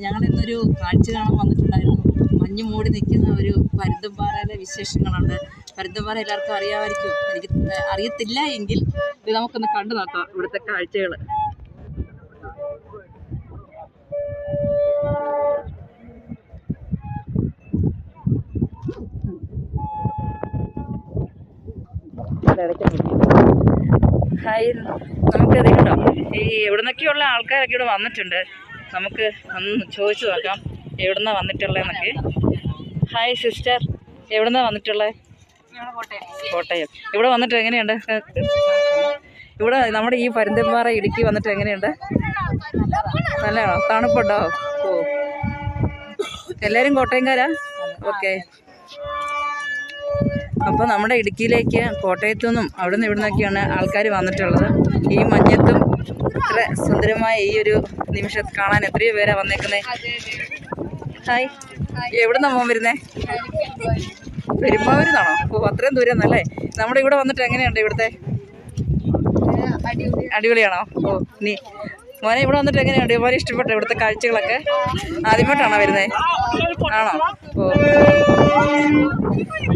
ഞങ്ങൾ ഇന്നൊരു കാഴ്ച കാണാൻ വന്നിട്ടുണ്ടായിരുന്നു. മഞ്ഞ് മൂടി നിൽക്കുന്ന ഒരു പരുന്തുംപാറയിലെ വിശേഷങ്ങളുണ്ട്. പരുന്തുംപാറ എല്ലാവർക്കും അറിയാമായിരിക്കും, എനിക്ക് അറിയത്തില്ല എങ്കിൽ ഇത് നമുക്കൊന്ന് കണ്ടു നോക്കാം ഇവിടുത്തെ കാഴ്ചകൾ. ഹായ്, നമുക്കത് കേട്ടോ, ഈ എവിടെ നിന്നൊക്കെയുള്ള ആൾക്കാരൊക്കെ ഇവിടെ വന്നിട്ടുണ്ട്. നമുക്ക് ഒന്ന് ചോദിച്ചു നോക്കാം എവിടുന്നാ വന്നിട്ടുള്ളതെന്നൊക്കെ. ഹായ് സിസ്റ്റർ, എവിടുന്നാ വന്നിട്ടുള്ളത്? കോട്ടയം. ഇവിടെ വന്നിട്ട് എങ്ങനെയുണ്ട്? ഇവിടെ നമ്മുടെ ഈ പരുന്തുംപാറ ഇടുക്കി വന്നിട്ട് എങ്ങനെയുണ്ട്? നല്ലതാണോ? തണുപ്പുണ്ടോ? ഓ, എല്ലാവരും കോട്ടയംകാരാ? ഓക്കെ. അപ്പോൾ നമ്മുടെ ഇടുക്കിയിലേക്ക് കോട്ടയത്തു നിന്നും അവിടെ നിന്ന് ഇവിടെ നിന്നൊക്കെയാണ് ആൾക്കാർ വന്നിട്ടുള്ളത്. ഈ മഞ്ഞത്തും ഇത്ര സുന്ദരമായ ഈ ഒരു നിമിഷം കാണാൻ എത്രയോ പേരാണ് വന്നേക്കുന്നത്. ഹായ്, എവിടെ നിന്നാണ് മോൻ വരുന്നേ? പെരുമ്പാവൂരിന്നാണോ? ഓ, അത്രയും ദൂരം എന്നല്ലേ. നമ്മുടെ ഇവിടെ വന്നിട്ട് എങ്ങനെയുണ്ട്? ഇവിടുത്തെ അടിപൊളിയാണോ? ഓ, നീ മോനെ ഇവിടെ വന്നിട്ട് എങ്ങനെയുണ്ട്? ഒരുപാട് ഇഷ്ടപ്പെട്ടോ ഇവിടുത്തെ കാഴ്ചകളൊക്കെ? ആദ്യമായിട്ടാണോ വരുന്നത്? ആണോ? ഓ.